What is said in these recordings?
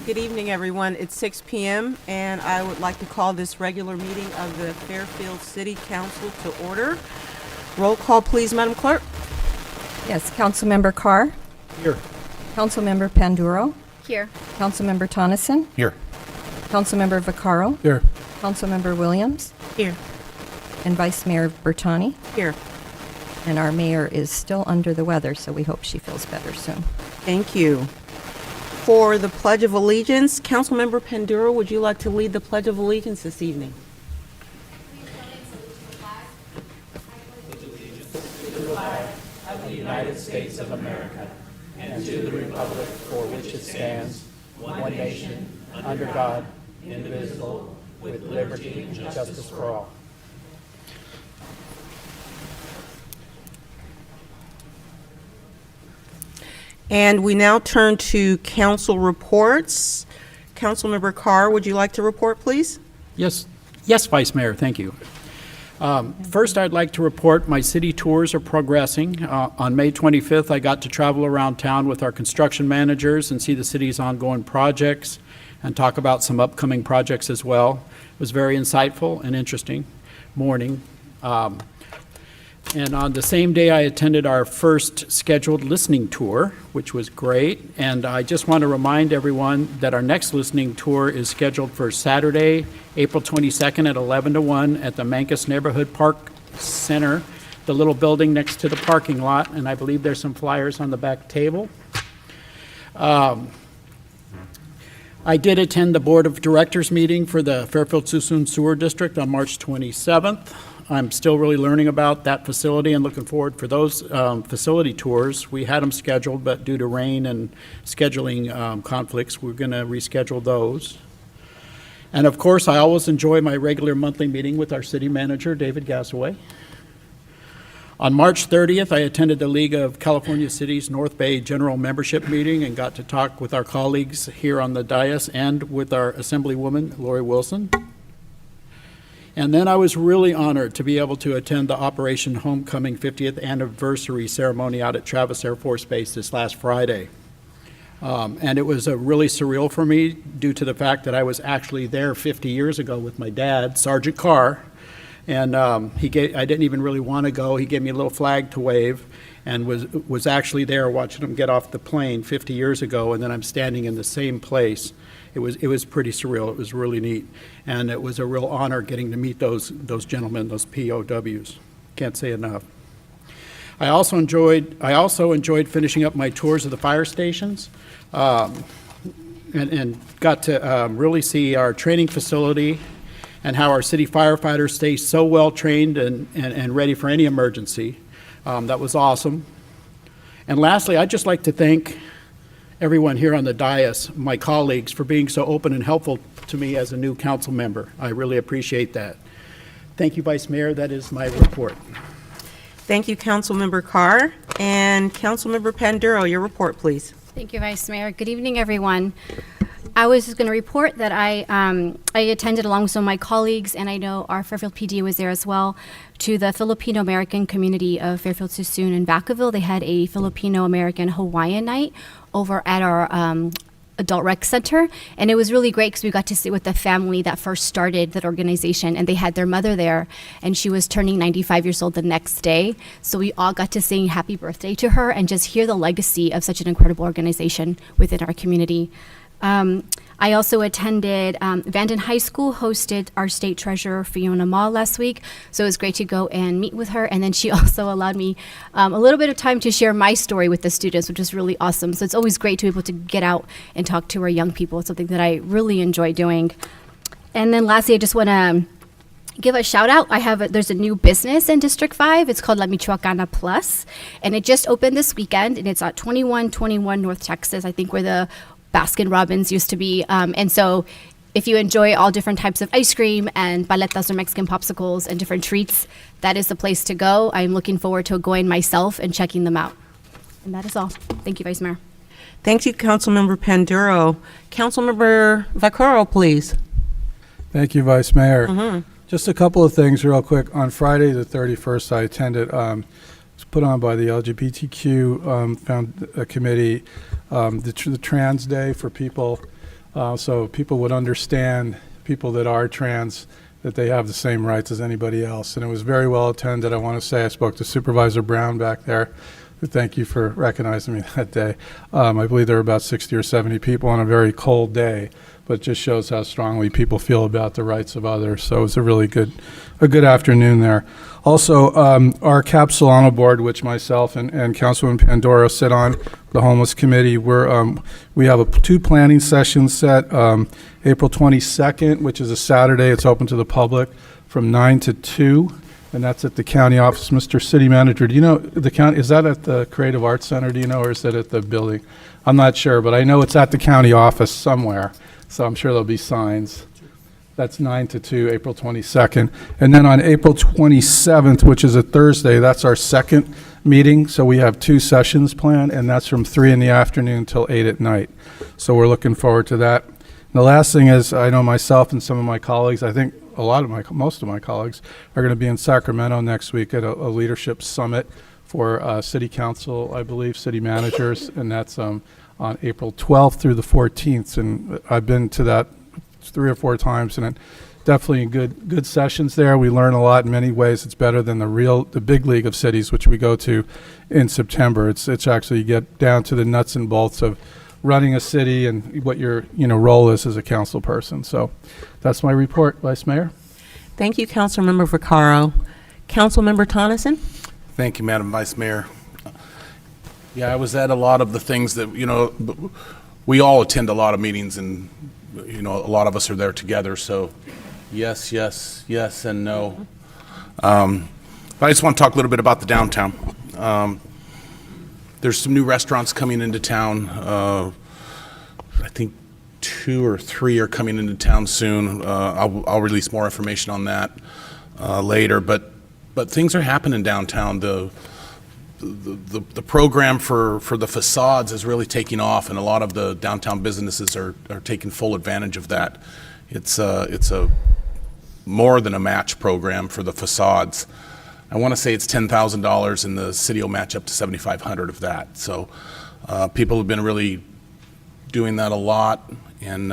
Good evening, everyone. It's 6 p.m. and I would like to call this regular meeting of the Fairfield City Council to order. Roll call, please, Madam Clerk. Yes, Councilmember Carr. Here. Councilmember Panduro. Here. Councilmember Tonneson. Here. Councilmember Vaccaro. Here. Councilmember Williams. Here. And Vice Mayor Bertani. Here. And our mayor is still under the weather, so we hope she feels better soon. Thank you. For the Pledge of Allegiance, Councilmember Panduro, would you like to lead the Pledge of Allegiance this evening? Of the United States of America, and to the republic for which it stands, one nation, under God, indivisible, with liberty and justice for all. And we now turn to council reports. Councilmember Carr, would you like to report, please? Yes, Vice Mayor, thank you. First, I'd like to report my city tours are progressing. On May 25th, I got to travel around town with our construction managers and see the city's ongoing projects and talk about some upcoming projects as well. It was very insightful and interesting morning. And on the same day, I attended our first scheduled listening tour, which was great. And I just want to remind everyone that our next listening tour is scheduled for Saturday, April 22nd at 11 to 1 at the Mancus Neighborhood Park Center, the little building next to the parking lot. And I believe there's some flyers on the back table. I did attend the Board of Directors meeting for the Fairfield-Suisun Sewer District on March 27th. I'm still really learning about that facility and looking forward for those facility tours. We had them scheduled, but due to rain and scheduling conflicts, we're going to reschedule those. And of course, I always enjoy my regular monthly meeting with our city manager, David Gasaway. On March 30th, I attended the League of California Cities North Bay General Membership meeting and got to talk with our colleagues here on the dais and with our Assemblywoman, Lori Wilson. And then I was really honored to be able to attend the Operation Homecoming 50th anniversary ceremony out at Travis Air Force Base this last Friday. And it was really surreal for me due to the fact that I was actually there 50 years ago with my dad, Sergeant Carr. And I didn't even really want to go. He gave me a little flag to wave and was actually there watching him get off the plane 50 years ago, and then I'm standing in the same place. It was pretty surreal. It was really neat. And it was a real honor getting to meet those gentlemen, those POWs. Can't say enough. I also enjoyed finishing up my tours of the fire stations and got to really see our training facility and how our city firefighters stay so well trained and ready for any emergency. That was awesome. And lastly, I'd just like to thank everyone here on the dais, my colleagues, for being so open and helpful to me as a new council member. I really appreciate that. Thank you, Vice Mayor. That is my report. Thank you, Councilmember Carr. And Councilmember Panduro, your report, please. Thank you, Vice Mayor. Good evening, everyone. I was just going to report that I attended along with some of my colleagues, and I know our Fairfield PD was there as well, to the Filipino-American community of Fairfield-Suisun and Vacaville. They had a Filipino-American Hawaiian night over at our adult rec center, and it was really great because we got to sit with the family that first started that organization, and they had their mother there, and she was turning 95 years old the next day. So we all got to sing happy birthday to her and just hear the legacy of such an incredible organization within our community. I also attended, Vanden High School hosted our state treasurer, Fiona Ma, last week. So it was great to go and meet with her. And then she also allowed me a little bit of time to share my story with the students, which is really awesome. So it's always great to be able to get out and talk to our young people. It's something that I really enjoy doing. And then lastly, I just want to give a shout out. There's a new business in District 5. It's called La Michoacana Plus. And it just opened this weekend, and it's at 2121 North Texas, I think where the Baskin Robbins used to be. And so if you enjoy all different types of ice cream and paletas or Mexican popsicles and different treats, that is the place to go. I'm looking forward to going myself and checking them out. And that is all. Thank you, Vice Mayor. Thank you, Councilmember Panduro. Councilmember Vaccaro, please. Thank you, Vice Mayor. Just a couple of things real quick. On Friday the 31st, I attended, it was put on by the LGBTQ committee, the Trans Day for people so people would understand, people that are trans, that they have the same rights as anybody else. And it was very well attended. I want to say I spoke to Supervisor Brown back there. Thank you for recognizing me that day. I believe there were about 60 or 70 people on a very cold day, but it just shows how strongly people feel about the rights of others. So it was a really good afternoon there. Also, our Cap Solano board, which myself and Councilwoman Pandora sit on, the homeless committee, we have 2 planning sessions set. April 22nd, which is a Saturday. It's open to the public from 9 to 2. And that's at the county office. Mr. City Manager, do you know the county, is that at the Creative Arts Center, do you know, or is that at the building? I'm not sure, but I know it's at the county office somewhere, so I'm sure there'll be signs. That's 9 to 2, April 22nd. And then on April 27th, which is a Thursday, that's our second meeting, so we have 2 sessions planned, and that's from 3 in the afternoon till 8 at night. So we're looking forward to that. And the last thing is, I know myself and some of my colleagues, I think most of my colleagues are going to be in Sacramento next week at a leadership summit for city council, I believe, city managers, and that's on April 12th through the 14th. And I've been to that 3 or 4 times, and definitely good sessions there. We learn a lot in many ways. It's better than the big league of cities, which we go to in September. It's actually, you get down to the nuts and bolts of running a city and what your role is as a council person. So that's my report, Vice Mayor. Thank you, Councilmember Vaccaro. Councilmember Tonneson? Thank you, Madam Vice Mayor. Yeah, I was at a lot of the things that, we all attend a lot of meetings, and, a lot of us are there together, so yes, yes, yes, and no. But I just want to talk a little bit about the downtown. There's some new restaurants coming into town. I think 2 or 3 are coming into town soon. I'll release more information on that later. But things are happening downtown. The program for the facades is really taking off, and a lot of the downtown businesses are taking full advantage of that. It's a more than a match program for the facades. I want to say it's $10,000, and the city will match up to $7,500 of that. So people have been really doing that a lot, and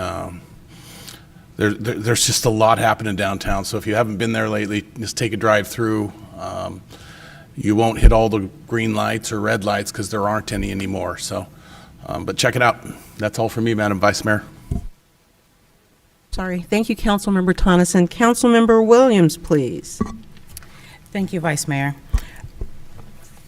there's just a lot happening downtown. So if you haven't been there lately, just take a drive through. You won't hit all the green lights or red lights because there aren't any anymore. So, but check it out. That's all for me, Madam Vice Mayor. Sorry. Thank you, Councilmember Tonneson. Councilmember Williams, please. Thank you, Vice Mayor.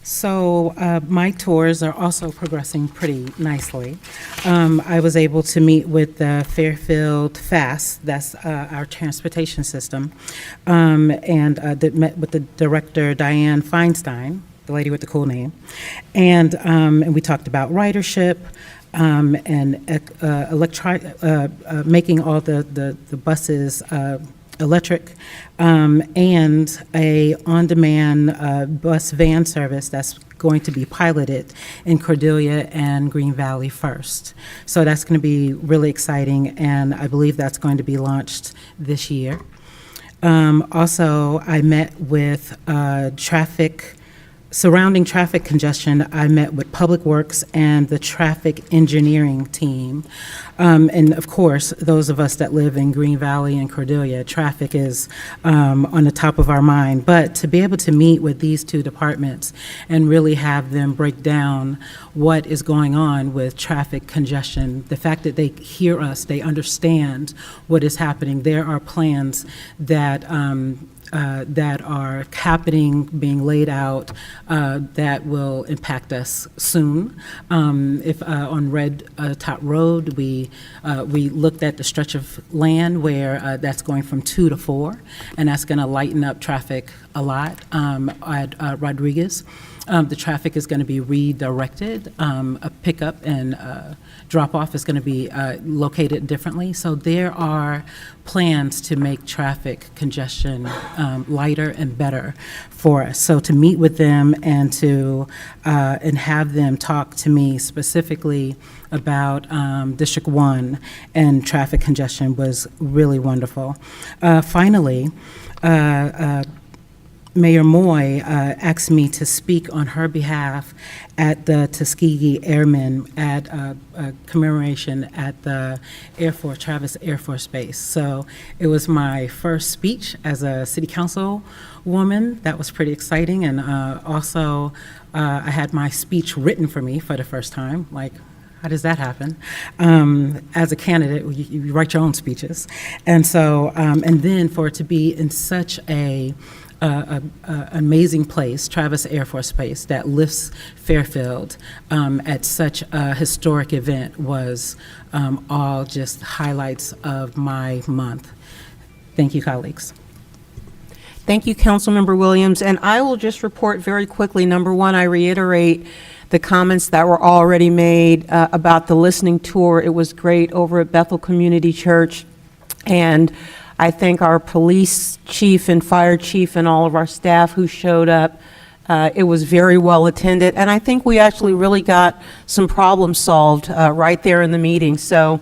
So my tours are also progressing pretty nicely. I was able to meet with the Fairfield FAST, that's our transportation system, and met with the director, Diane Feinstein, the lady with the cool name, and we talked about ridership, and making all the buses electric, and a on-demand bus van service that's going to be piloted in Cordelia and Green Valley first. So that's going to be really exciting, and I believe that's going to be launched this year. Also, I met with surrounding traffic congestion. I met with Public Works and the traffic engineering team. And of course, those of us that live in Green Valley and Cordelia, traffic is on the top of our mind. But to be able to meet with these 2 departments and really have them break down what is going on with traffic congestion, the fact that they hear us, they understand what is happening. There are plans that that are happening, being laid out, that will impact us soon. If on Red Top Road, we looked at the stretch of land where that's going from 2 to 4, and that's going to lighten up traffic a lot at Rodriguez. The traffic is going to be redirected. A pickup and drop-off is going to be located differently. So there are plans to make traffic congestion lighter and better for us. So to meet with them and to and have them talk to me specifically about District 1 and traffic congestion was really wonderful. Finally, Mayor Moy asked me to speak on her behalf at the Tuskegee Airmen at a commemoration at the Travis Air Force Base. So it was my first speech as a city council woman. That was pretty exciting. And also, I had my speech written for me for the first time. Like, how does that happen? As a candidate, you write your own speeches. And so, and then for it to be in such a amazing place, Travis Air Force Base, that lifts Fairfield at such a historic event was all just highlights of my month. Thank you, colleagues. Thank you, Councilmember Williams. And I will just report very quickly. Number one, I reiterate the comments that were already made about the listening tour. It was great over at Bethel Community Church. And I thank our police chief and fire chief and all of our staff who showed up. It was very well attended. And I think we actually really got some problems solved right there in the meeting. So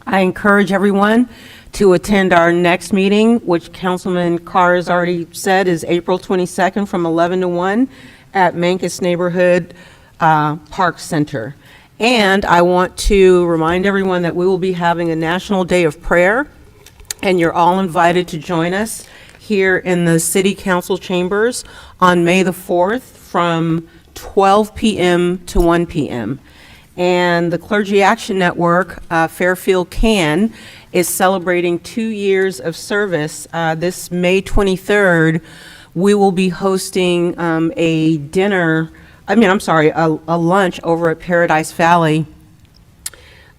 I encourage everyone to attend our next meeting, which Councilman Carr has already said is April 22nd from 11 to 1 at Mancus Neighborhood Park Center. And I want to remind everyone that we will be having a National Day of Prayer, and you're all invited to join us here in the City Council chambers on May the 4th from 12 p.m. to 1 p.m. And the Clergy Action Network, Fairfield CAN, is celebrating 2 years of service. This May 23rd, we will be hosting a lunch over at Paradise Valley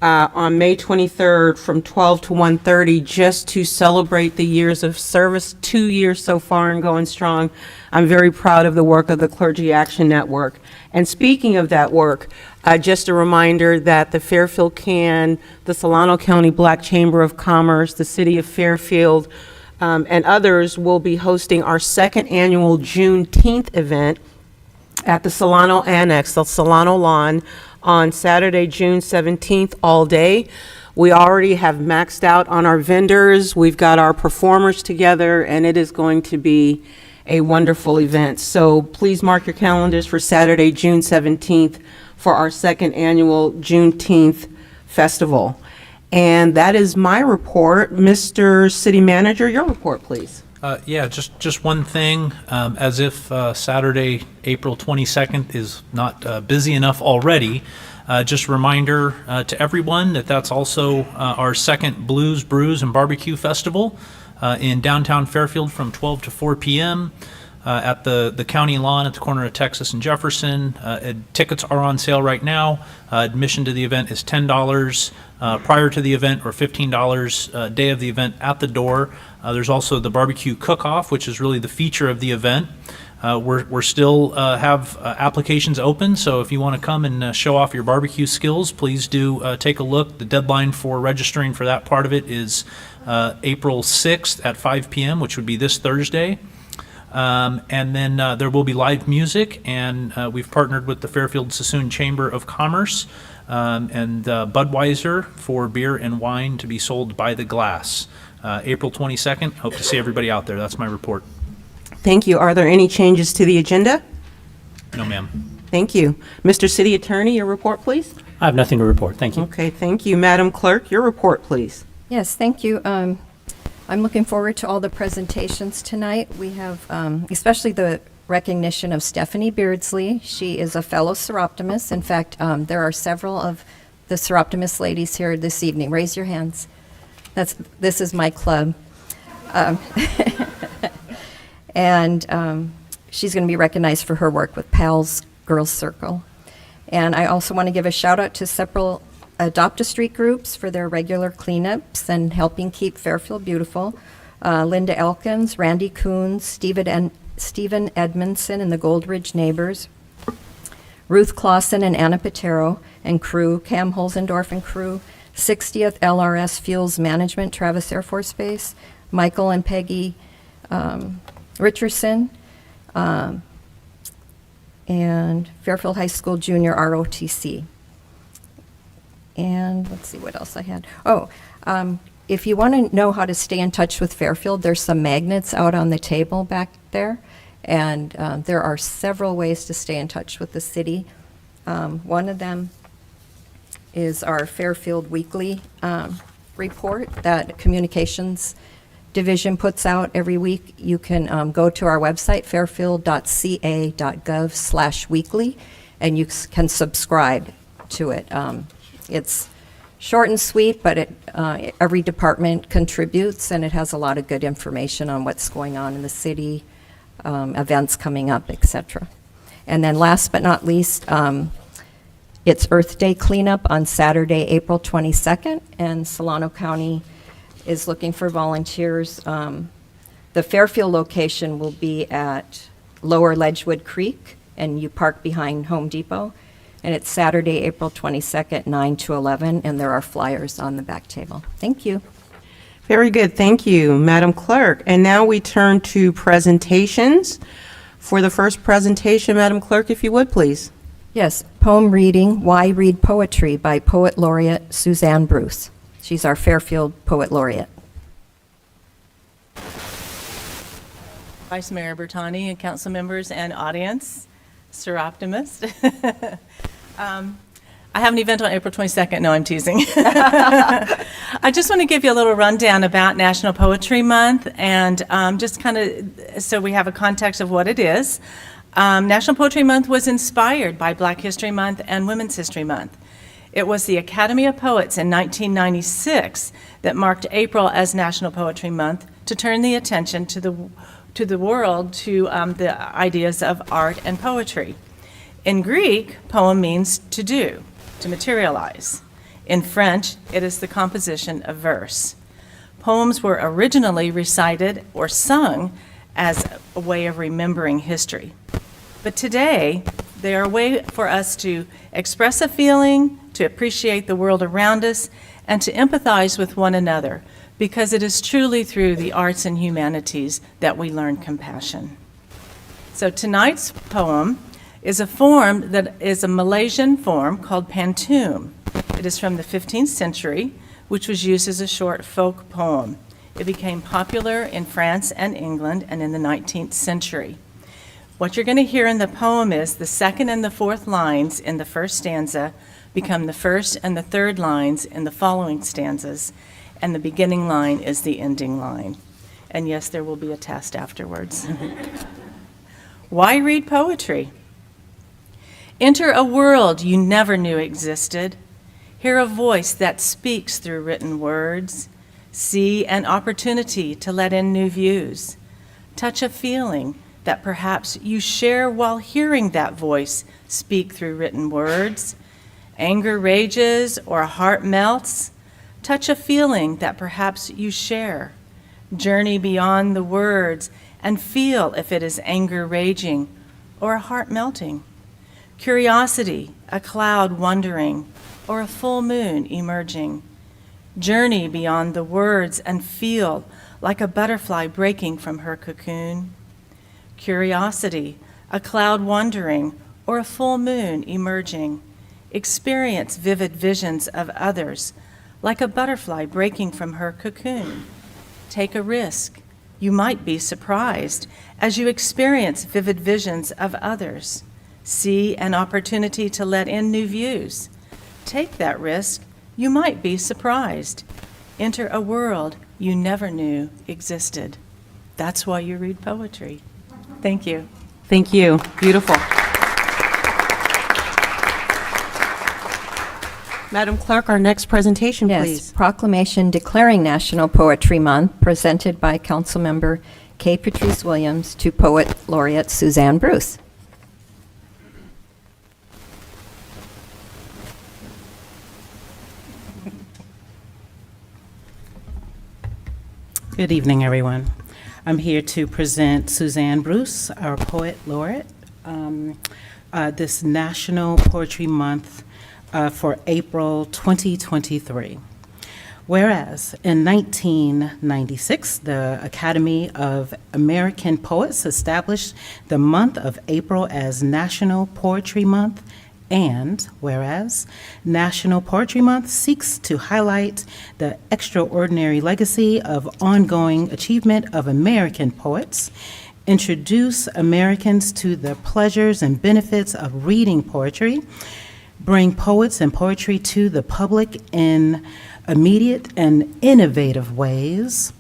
on May 23rd from 12 to 1:30, just to celebrate the years of service, 2 years so far and going strong. I'm very proud of the work of the Clergy Action Network. And speaking of that work, just a reminder that the Fairfield CAN, the Solano County Black Chamber of Commerce, the City of Fairfield, and others will be hosting our second annual Juneteenth event at the Solano Annex, the Solano Lawn, on Saturday, June 17th, all day. We already have maxed out on our vendors. We've got our performers together, and it is going to be a wonderful event. So please mark your calendars for Saturday, June 17th for our second annual Juneteenth festival. And that is my report. Mr. City Manager, your report, please. Yeah, just one thing, as if Saturday, April 22nd is not busy enough already. Just a reminder to everyone that that's also our second Blues, Brews, and Barbecue Festival in downtown Fairfield from 12 to 4 p.m. At the county lawn at the corner of Texas and Jefferson. Tickets are on sale right now. Admission to the event is $10 prior to the event, or $15 day of the event at the door. There's also the barbecue cook-off, which is really the feature of the event. We're still have applications open, so if you want to come and show off your barbecue skills, please do take a look. The deadline for registering for that part of it is April 6th at 5 p.m., which would be this Thursday. And then there will be live music, and we've partnered with the Fairfield Sassoon Chamber of Commerce and Budweiser for beer and wine to be sold by the glass. April 22nd. Hope to see everybody out there. That's my report. Thank you. Are there any changes to the agenda? No, ma'am. Thank you. Mr. City Attorney, your report, please. I have nothing to report. Thank you. Okay, thank you. Madam Clerk, your report, please. Yes, thank you. I'm looking forward to all the presentations tonight. We have especially the recognition of Stephanie Beardsley. She is a fellow Seroptimist. In fact, there are several of the Seroptimist ladies here this evening. Raise your hands. This is my club. And she's going to be recognized for her work with PALS Girls Circle. And I also want to give a shout out to several Adopt a Street groups for their regular cleanups and helping keep Fairfield beautiful. Linda Elkins, Randy Coons, Stephen Edmondson and the Goldridge Neighbors, Ruth Clausen and Anna Patero and crew, Cam Holzendorf and crew, 60th LRS Fuels Management, Travis Air Force Base, Michael and Peggy Richardson, and Fairfield High School Junior ROTC. And let's see what else I had. If you want to know how to stay in touch with Fairfield, there's some magnets out on the table back there. And there are several ways to stay in touch with the city. One of them is our Fairfield Weekly report that Communications Division puts out every week. You can go to our website, fairfield.ca.gov/weekly, and you can subscribe to it. It's short and sweet, but every department contributes, and it has a lot of good information on what's going on in the city, events coming up, etc. And then last but not least, it's Earth Day cleanup on Saturday, April 22nd, and Solano County is looking for volunteers. The Fairfield location will be at Lower Ledgewood Creek, and you park behind Home Depot. And it's Saturday, April 22nd, 9 to 11, and there are flyers on the back table. Thank you. Very good, thank you, Madam Clerk. And now we turn to presentations. For the first presentation, Madam Clerk, if you would, please. Yes, poem reading, Why Read Poetry by Poet Laureate Suzanne Bruce. She's our Fairfield Poet Laureate. Vice Mayor Bertani and council members and audience, Sir Optimist. I have an event on April 22nd. No, I'm teasing. I just want to give you a little rundown about National Poetry Month and just kind of so we have a context of what it is. National Poetry Month was inspired by Black History Month and Women's History Month. It was the Academy of Poets in 1996 that marked April as National Poetry Month to turn the attention to the world to the ideas of art and poetry. In Greek, poem means to do, to materialize. In French, it is the composition of verse. Poems were originally recited or sung as a way of remembering history. But today, they are a way for us to express a feeling, to appreciate the world around us, and to empathize with one another, because it is truly through the arts and humanities that we learn compassion. So tonight's poem is a form that is a Malaysian form called pantun. It is from the 15th century, which was used as a short folk poem. It became popular in France and England and in the 19th century. What you're going to hear in the poem is the second and the fourth lines in the first stanza become the first and the third lines in the following stanzas, and the beginning line is the ending line. And yes, there will be a test afterwards. Why read poetry? Enter a world you never knew existed. Hear a voice that speaks through written words. See an opportunity to let in new views. Touch a feeling that perhaps you share while hearing that voice speak through written words. Anger rages or a heart melts. Touch a feeling that perhaps you share. Journey beyond the words and feel if it is anger raging or a heart melting. Curiosity, a cloud wandering, or a full moon emerging. Journey beyond the words and feel like a butterfly breaking from her cocoon. Curiosity, a cloud wandering, or a full moon emerging. Experience vivid visions of others, like a butterfly breaking from her cocoon. Take a risk. You might be surprised as you experience vivid visions of others. See an opportunity to let in new views. Take that risk. You might be surprised. Enter a world you never knew existed. That's why you read poetry. Thank you. Thank you. Beautiful. Madam Clerk, our next presentation, Yes, please. proclamation declaring National Poetry Month, presented by Councilmember Kay Patrice Williams to Poet Laureate Suzanne Bruce. Good evening, everyone. I'm here to present Suzanne Bruce, our Poet Laureate, this National Poetry Month for April 2023. Whereas in 1996, the Academy of American Poets established the month of April as National Poetry Month, and whereas National Poetry Month seeks to highlight the extraordinary legacy of ongoing achievement of American poets, introduce Americans to the pleasures and benefits of reading poetry, bring poets and poetry to the public in immediate and innovative ways,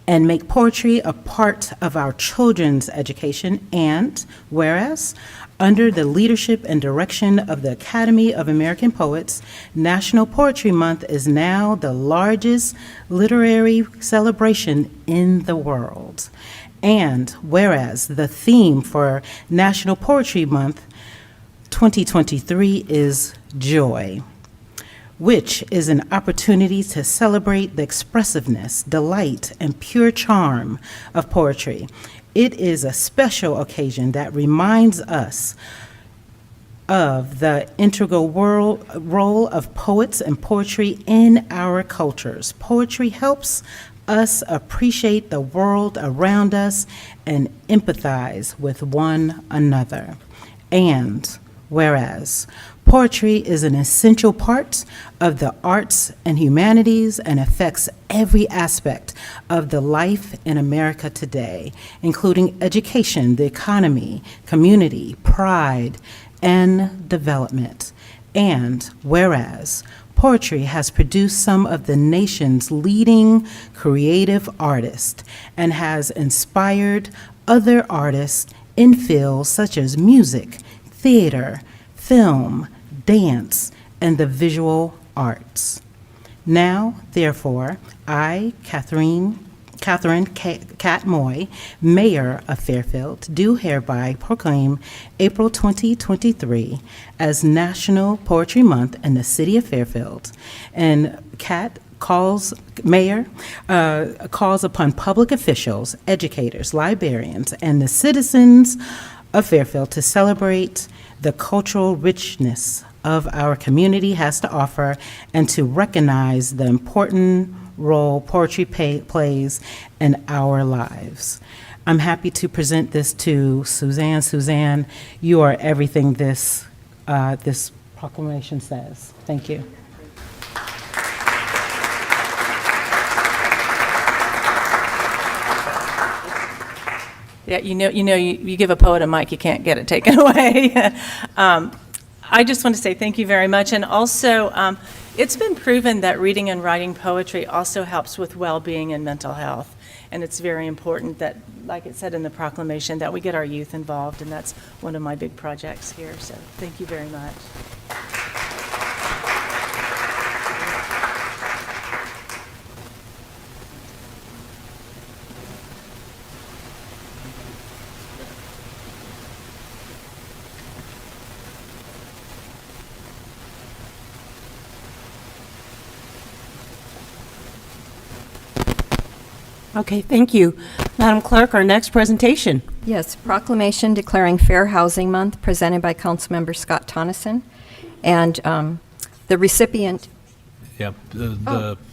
and make poetry a part of our children's education. And whereas, under the leadership and direction of the Academy of American Poets, National Poetry Month is now the largest literary celebration in the world. And whereas the theme for National Poetry Month 2023 is joy, which is an opportunity to celebrate the expressiveness, delight, and pure charm of poetry. It is a special occasion that reminds us of the integral role of poets and poetry in our cultures. Poetry helps us appreciate the world around us and empathize with one another. And whereas poetry is an essential part of the arts and humanities and affects every aspect of the life in America today, including education, the economy, community, pride, and development. And whereas poetry has produced some of the nation's leading creative artists and has inspired other artists in fields such as music, theater, film, dance, and the visual arts. Now, therefore, I, Catherine Cat Moy, Mayor of Fairfield, do hereby proclaim April 2023 as National Poetry Month in the city of Fairfield. And Mayor calls upon public officials, educators, librarians, and the citizens of Fairfield to celebrate the cultural richness of our community has to offer and to recognize the important role poetry plays in our lives. I'm happy to present this to Suzanne. Suzanne, you are everything this proclamation says. Thank you. Yeah, you give a poet a mic, you can't get it taken away. I just want to say thank you very much. And also, it's been proven that reading and writing poetry also helps with well-being and mental health. And it's very important that, like it said in the proclamation, that we get our youth involved. And that's one of my big projects here. So thank you very much. Okay, thank you. Madam Clerk, our next presentation. Yes, proclamation declaring Fair Housing Month presented by Councilmember Scott Tonneson. And the recipient, Yeah.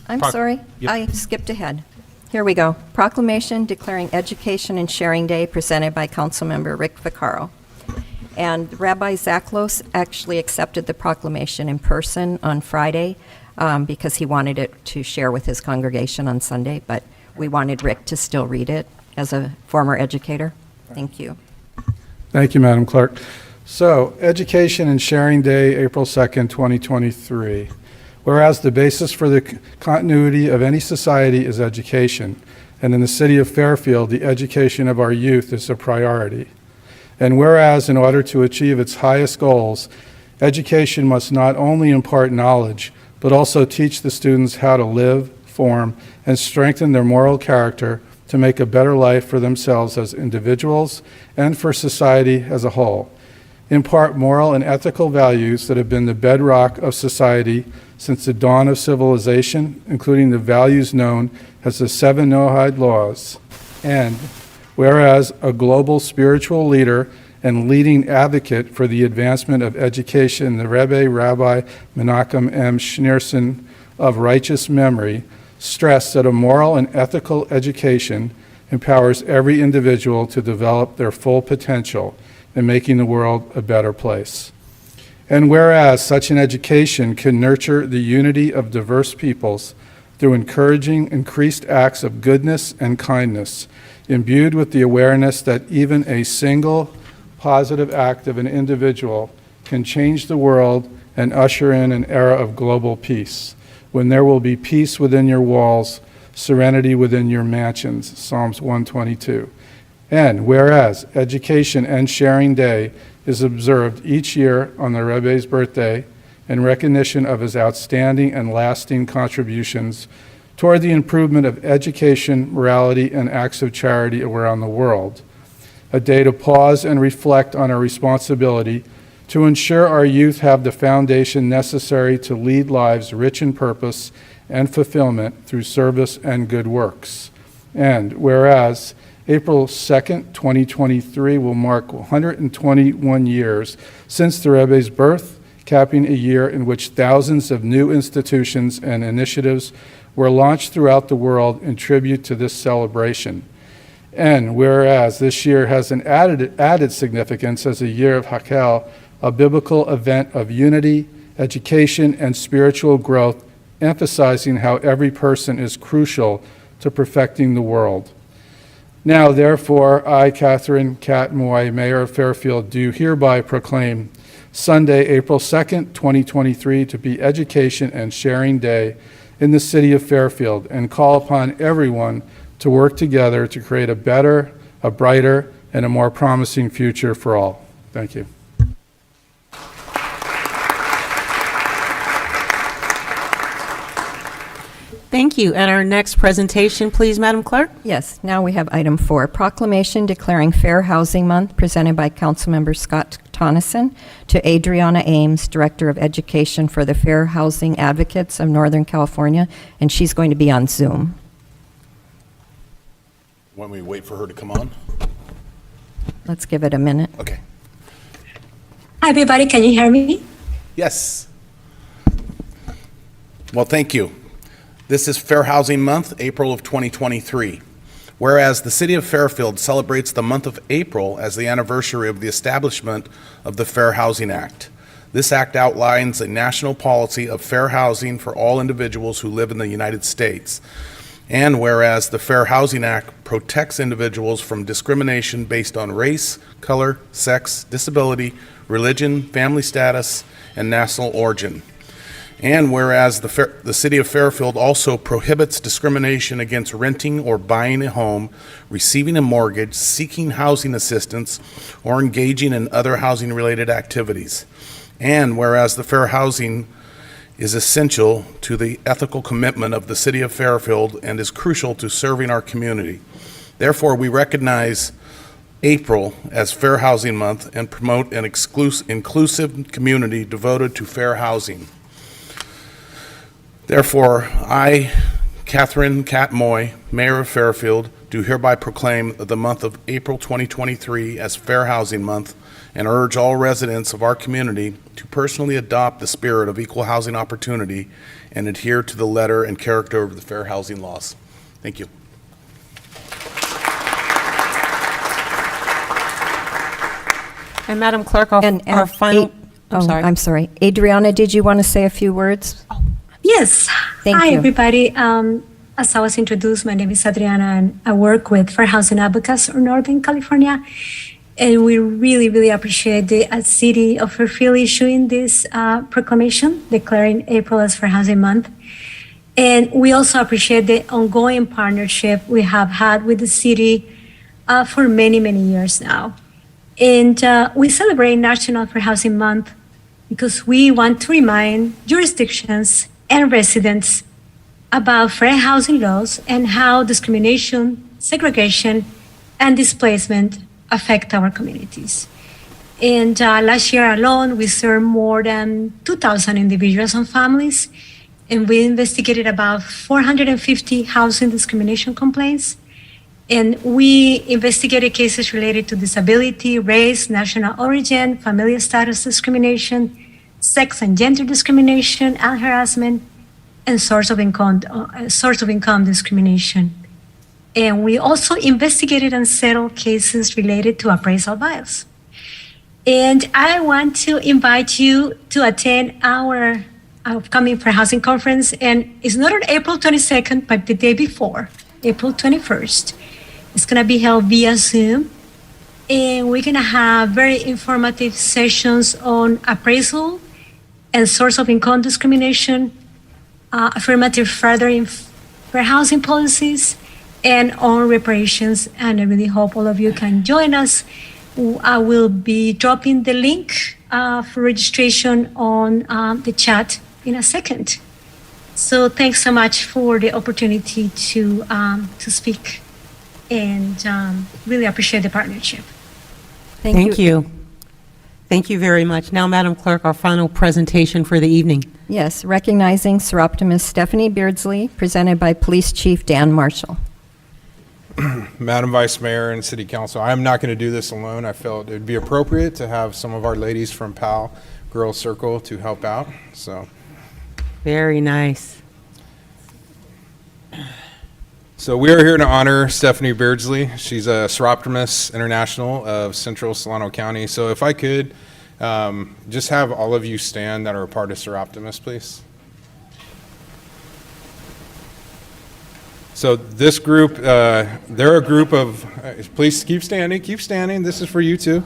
I'm sorry, Yep. I skipped ahead. Here we go. Proclamation declaring Education and Sharing Day presented by Councilmember Rick Vaccaro. And Rabbi Zaklos actually accepted the proclamation in person on Friday because he wanted it to share with his congregation on Sunday, but we wanted Rick to still read it as a former educator. Thank you. Thank you, Madam Clerk. So, Education and Sharing Day, April 2nd, 2023. Whereas the basis for the continuity of any society is education, and in the city of Fairfield, the education of our youth is a priority. And whereas in order to achieve its highest goals, education must not only impart knowledge, but also teach the students how to live, form, and strengthen their moral character to make a better life for themselves as individuals and for society as a whole. Impart moral and ethical values that have been the bedrock of society since the dawn of civilization, including the values known as the Seven Noahide Laws. And whereas a global spiritual leader and leading advocate for the advancement of education, the Rebbe Rabbi Menachem M. Schneerson of righteous memory, stressed that a moral and ethical education empowers every individual to develop their full potential in making the world a better place. And whereas such an education can nurture the unity of diverse peoples through encouraging increased acts of goodness and kindness, imbued with the awareness that even a single positive act of an individual can change the world and usher in an era of global peace, when there will be peace within your walls, serenity within your mansions, Psalms 122. And whereas Education and Sharing Day is observed each year on the Rebbe's birthday in recognition of his outstanding and lasting contributions toward the improvement of education, morality, and acts of charity around the world. A day to pause and reflect on our responsibility to ensure our youth have the foundation necessary to lead lives rich in purpose and fulfillment through service and good works. And whereas April 2nd, 2023 will mark 121 years since the Rebbe's birth, capping a year in which thousands of new institutions and initiatives were launched throughout the world in tribute to this celebration. And whereas this year has an added significance as a year of Hakel, a biblical event of unity, education, and spiritual growth, emphasizing how every person is crucial to perfecting the world. Now, therefore, I, Catherine Cat Moy, Mayor of Fairfield, do hereby proclaim Sunday, April 2nd, 2023, to be Education and Sharing Day in the city of Fairfield, and call upon everyone to work together to create a better, a brighter, and a more promising future for all. Thank you. Thank you. And our next presentation, please, Madam Clerk. Yes, now we have item 4, proclamation declaring Fair Housing Month, presented by Councilmember Scott Tonneson to Adriana Ames, Director of Education for the Fair Housing Advocates of Northern California, and she's going to be on Zoom. Want me to wait for her to come on? Let's give it a minute. Okay. Hi, everybody. Can you hear me? Yes. Well, thank you. This is Fair Housing Month, April of 2023. Whereas the City of Fairfield celebrates the month of April as the anniversary of the establishment of the Fair Housing Act. This act outlines a national policy of fair housing for all individuals who live in the United States. And whereas the Fair Housing Act protects individuals from discrimination based on race, color, sex, disability, religion, family status, and national origin. And whereas the City of Fairfield also prohibits discrimination against renting or buying a home, receiving a mortgage, seeking housing assistance, or engaging in other housing-related activities. And whereas the fair housing is essential to the ethical commitment of the City of Fairfield and is crucial to serving our community. Therefore, we recognize April as Fair Housing Month and promote an inclusive community devoted to fair housing. Therefore, I, Catherine Cat Moy, Mayor of Fairfield, do hereby proclaim the month of April 2023 as Fair Housing Month and urge all residents of our community to personally adopt the spirit of equal housing opportunity and adhere to the letter and character of the fair housing laws. Thank you. And Madam Clerk, our final, I'm sorry. Adriana, did you want to say a few words? Yes. Thank Hi, you. everybody. As I was introduced, my name is Adriana, and I work with Fair Housing Advocates of Northern California. And we really, really appreciate the City of Fairfield issuing this proclamation declaring April as Fair Housing Month. And we also appreciate the ongoing partnership we have had with the city for many, many years now. And we celebrate National Fair Housing Month because we want to remind jurisdictions and residents about fair housing laws and how discrimination, segregation, and displacement affect our communities. And last year alone, we served more than 2,000 individuals and families, and we investigated about 450 housing discrimination complaints. And we investigated cases related to disability, race, national origin, family status discrimination, sex and gender discrimination and harassment, and source of income discrimination. And we also investigated and settled cases related to appraisal bias. And I want to invite you to attend our upcoming Fair Housing Conference. And it's not on April 22nd, but the day before, April 21st. It's going to be held via Zoom. And we're going to have very informative sessions on appraisal and source of income discrimination, affirmative fathering, fair housing policies, and on reparations. And I really hope all of you can join us. I will be dropping the link for registration on the chat in a second. So thanks so much for the opportunity to speak, and really appreciate the partnership. Thank you. Thank you very much. Now, Madam Clerk, our final presentation for the evening. Yes, recognizing Seroptimist Stephanie Beardsley, presented by Police Chief Dan Marshall. Madam Vice Mayor and City Council, I'm not going to do this alone. I felt it would be appropriate to have some of our ladies from PAL Girls Circle to help out. So Very nice. we are here to honor Stephanie Beardsley. She's a Seroptimist International of Central Solano County. So if I could just have all of you stand that are a part of Seroptimist, please. So this group, they're a group of, please keep standing, this is for you too.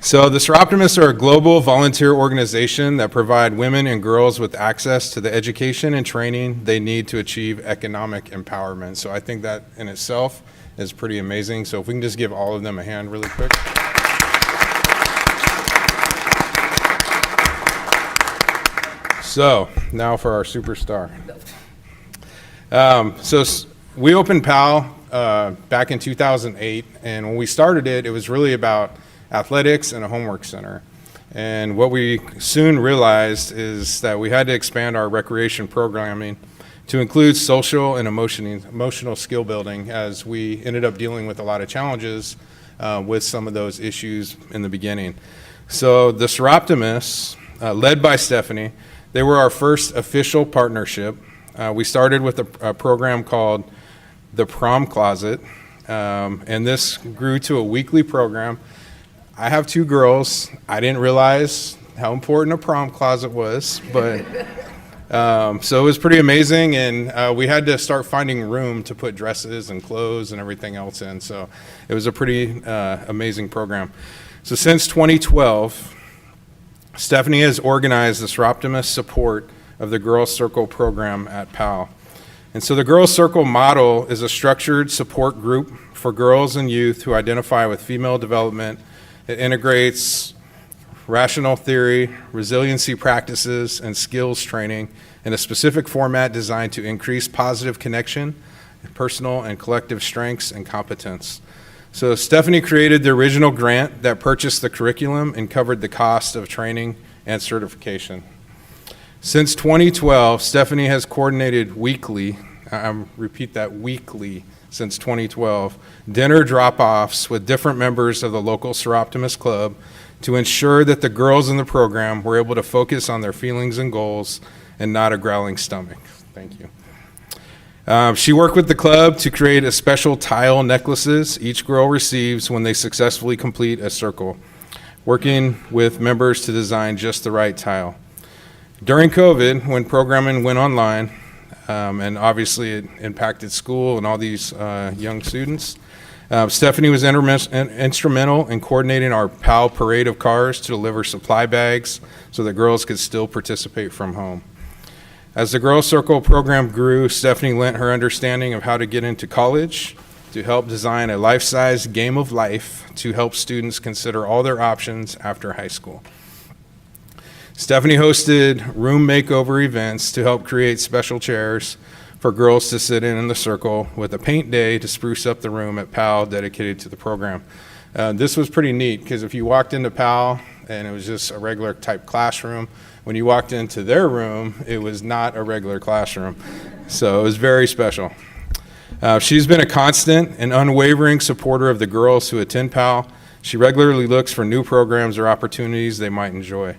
So the Seroptimists are a global volunteer organization that provide women and girls with access to the education and training they need to achieve economic empowerment. So I think that in itself is pretty amazing. So if we can just give all of them a hand really quick. So now for our superstar. We opened PAL back in 2008, and when we started it, it was really about athletics and a homework center. And what we soon realized is that we had to expand our recreation programming to include social and emotional skill building, as we ended up dealing with a lot of challenges with some of those issues in the beginning. So the Seroptimists, led by Stephanie, they were our first official partnership. We started with a program called the Prom Closet, and this grew to a weekly program. I have two girls. I didn't realize how important a prom closet was, but so it was pretty amazing, and we had to start finding room to put dresses and clothes and everything else in, so it was a pretty amazing program. So since 2012, Stephanie has organized the Seroptimist support of the Girls Circle program at PAL. And so the Girls Circle model is a structured support group for girls and youth who identify with female development. It integrates rational theory, resiliency practices, and skills training in a specific format designed to increase positive connection, personal and collective strengths, and competence. So Stephanie created the original grant that purchased the curriculum and covered the cost of training and certification. Since 2012, Stephanie has coordinated weekly, repeat that, weekly, since 2012, dinner drop-offs with different members of the local Seroptimist Club to ensure that the girls in the program were able to focus on their feelings and goals and not a growling stomach. Thank you. She worked with the club to create a special tile necklaces each girl receives when they successfully complete a circle, working with members to design just the right tile. During COVID, when programming went online, and obviously it impacted school and all these young students, Stephanie was instrumental in coordinating our PAL parade of cars to deliver supply bags so that girls could still participate from home. As the Girls Circle program grew, Stephanie lent her understanding of how to get into college to help design a life-size game of life to help students consider all their options after high school. Stephanie hosted room makeover events to help create special chairs for girls to sit in the circle with a paint day to spruce up the room at PAL dedicated to the program. This was pretty neat because if you walked into PAL and it was just a regular type classroom, when you walked into their room, it was not a regular classroom. So it was very special. She's been a constant and unwavering supporter of the girls who attend PAL. She regularly looks for new programs or opportunities they might enjoy.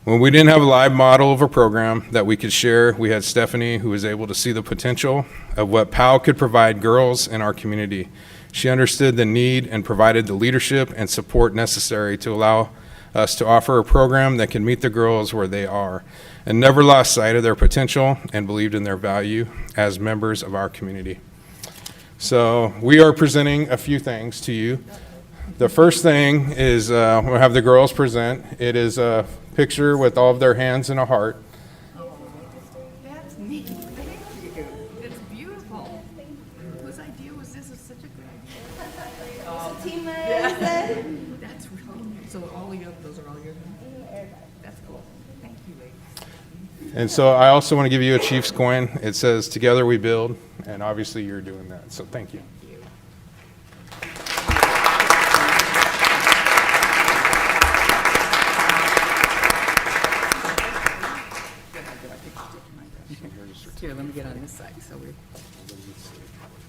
When we didn't have a live model of a program that we could share, we had Stephanie, who was able to see the potential of what PAL could provide girls in our community. She understood the need and provided the leadership and support necessary to allow us to offer a program that can meet the girls where they are, and never lost sight of their potential and believed in their value as members of our community. So we are presenting a few things to you. The first thing is we'll have the girls present. It is a picture with all of their hands in a heart. That's neat. Thank you. It's beautiful. Whose idea was this? It's such a good idea. That's really nice. So those are all your. That's cool. Thank you, ladies. And so I also want to give you a Chiefs coin. It says, "Together we build," and obviously you're doing that. So thank you. Here, let me get on this side, so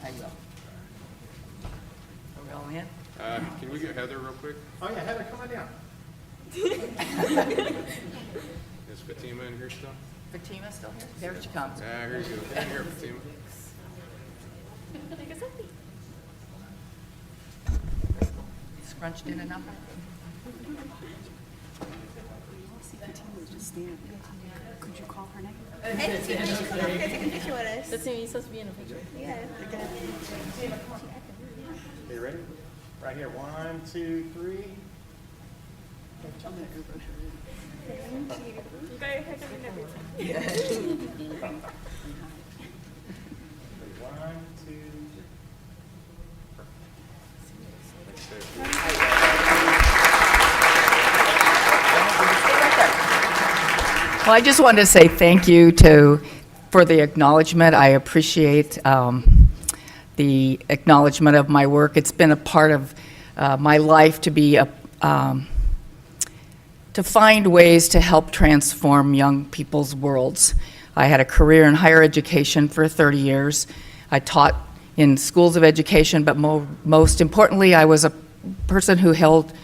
I will. Are we all in? Can we get Heather real quick? Oh, yeah, Heather, come on down. Is Fatima in here still? Fatima's still here? There she comes. Here you go. Get in here, Fatima. Scrunched in enough? Could you call her name? Let's see, you're supposed to be in a picture. Yeah. Are you ready? Right here. 1, 2, 3. You got your hair done and everything. 1, 2, Well, I just wanted to say thank you for the acknowledgement. I appreciate the acknowledgement of my work. It's been a part of my life to find ways to help transform young people's worlds. I had a career in higher education for 30 years. I taught in schools of education, but most importantly, I was a person who helped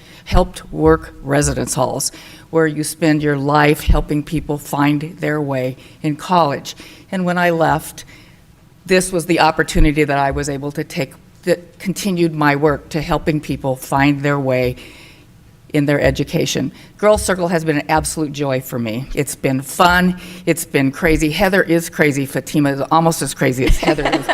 work residence halls, where you spend your life helping people find their way in college. And when I left, this was the opportunity that I was able to take that continued my work to helping people find their way in their education. Girls Circle has been an absolute joy for me. It's been fun. It's been crazy. Heather is crazy. Fatima is almost as crazy as Heather is.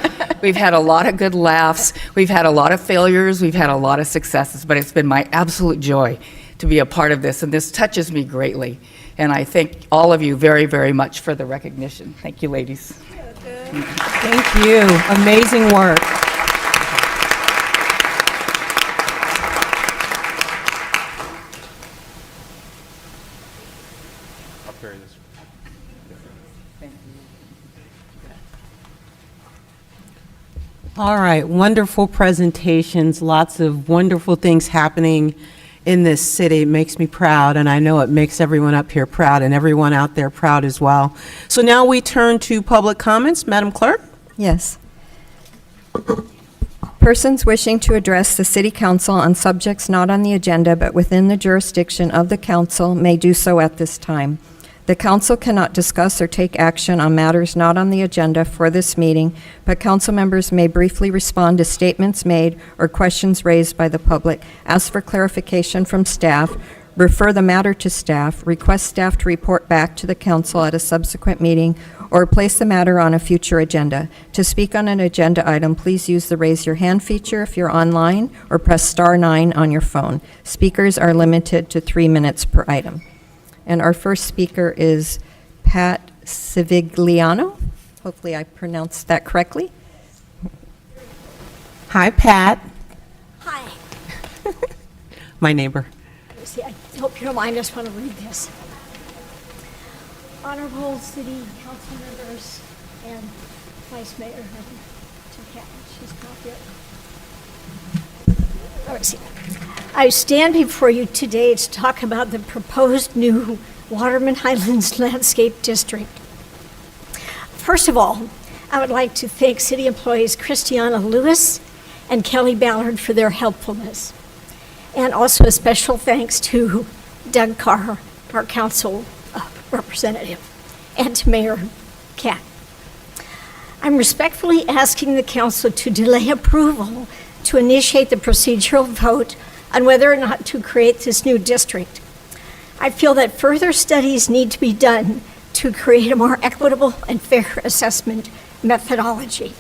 We've had a lot of good laughs. We've had a lot of failures. We've had a lot of successes, but it's been my absolute joy to be a part of this, and this touches me greatly. And I thank all of you very, very much for the recognition. Thank you, ladies. Thank you. Amazing work. I'll carry this. All right, wonderful presentations, lots of wonderful things happening in this city. It makes me proud, and I know it makes everyone up here proud and everyone out there proud as well. So now we turn to public comments. Madam Clerk? Yes. Persons wishing to address the City Council on subjects not on the agenda but within the jurisdiction of the council may do so at this time. The council cannot discuss or take action on matters not on the agenda for this meeting, but council members may briefly respond to statements made or questions raised by the public, ask for clarification from staff, refer the matter to staff, request staff to report back to the council at a subsequent meeting, or place the matter on a future agenda. To speak on an agenda item, please use the raise your hand feature if you're online, or press *9 on your phone. Speakers are limited to 3 minutes per item. And our first speaker is Pat Civigliano. Hopefully I pronounced that correctly. Hi, Pat. Hi. My neighbor. See, I hope you don't mind. I just want to read this. Honorable City Council members and Vice Mayor, to Kat, she's not here. All right, see. I stand before you today to talk about the proposed new Waterman Highlands Landscape District. First of all, I would like to thank city employees Christiana Lewis and Kelly Ballard for their helpfulness. And also a special thanks to Doug Carr, our council representative, and to Mayor Kat. I'm respectfully asking the council to delay approval to initiate the procedural vote on whether or not to create this new district. I feel that further studies need to be done to create a more equitable and fair assessment methodology.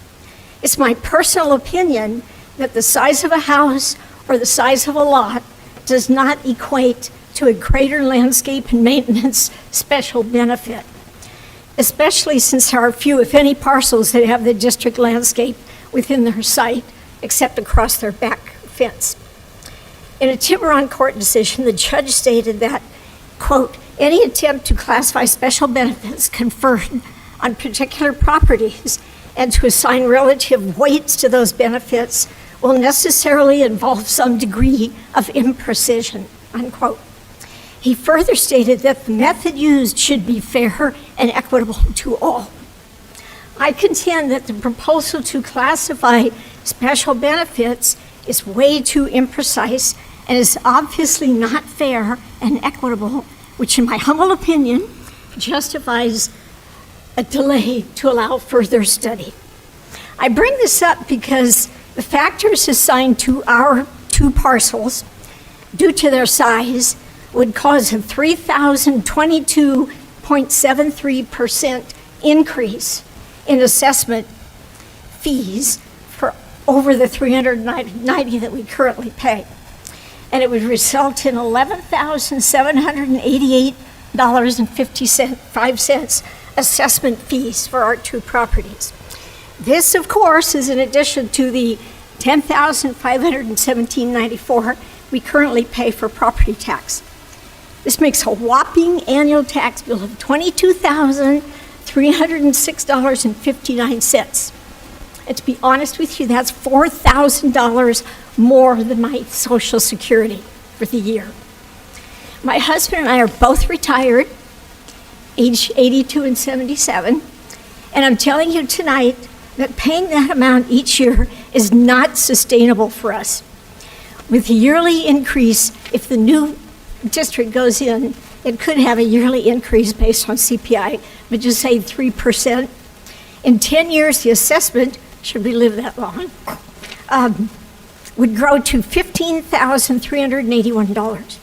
It's my personal opinion that the size of a house or the size of a lot does not equate to a greater landscape and maintenance special benefit, especially since there are few, if any, parcels that have the district landscape within their site, except across their back fence. In a Tiburon court decision, the judge stated that, quote, any attempt to classify special benefits conferred on particular properties and to assign relative weights to those benefits will necessarily involve some degree of imprecision, unquote. He further stated that the method used should be fair and equitable to all. I contend that the proposal to classify special benefits is way too imprecise and is obviously not fair and equitable, which in my humble opinion justifies a delay to allow further study. I bring this up because the factors assigned to our two parcels, due to their size, would cause a 3,022.73% increase in assessment fees for over the $390 that we currently pay. And it would result in $11,788.55 assessment fees for our two properties. This, of course, is in addition to the $10,517.94 we currently pay for property tax. This makes a whopping annual tax bill of $22,306.59. And to be honest with you, that's $4,000 more than my Social Security for the year. My husband and I are both retired, age 82 and 77, and I'm telling you tonight that paying that amount each year is not sustainable for us. With a yearly increase, if the new district goes in, it could have a yearly increase based on CPI, but just say 3%. In 10 years, the assessment, should we live that long, would grow to $15,381.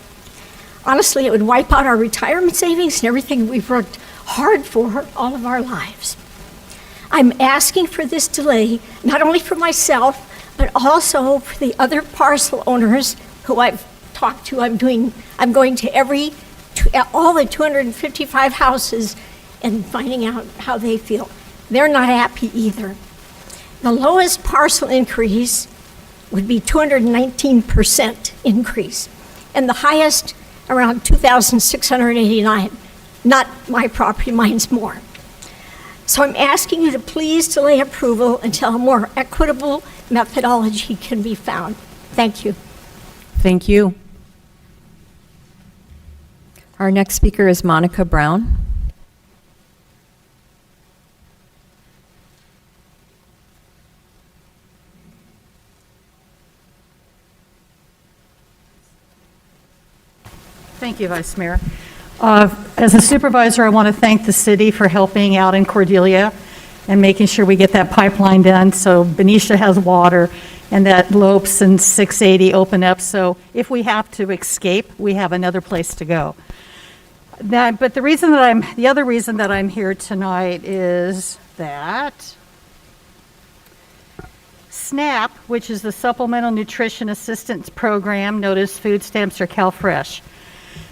Honestly, it would wipe out our retirement savings and everything we've worked hard for all of our lives. I'm asking for this delay, not only for myself, but also for the other parcel owners who I've talked to. I'm going to all the 255 houses and finding out how they feel. They're not happy either. The lowest parcel increase would be 219% increase, and the highest around 2,689. Not my property, mine's more. So I'm asking you to please delay approval until a more equitable methodology can be found. Thank you. Thank you. Our next speaker is Monica Brown. Thank you, Vice Mayor. As a supervisor, I want to thank the city for helping out in Cordelia and making sure we get that pipeline done so Benicia has water and that Lopes and 680 open up, so if we have to escape, we have another place to go. But the other reason that I'm here tonight is that SNAP, which is the Supplemental Nutrition Assistance Program, known as food stamps or CalFresh.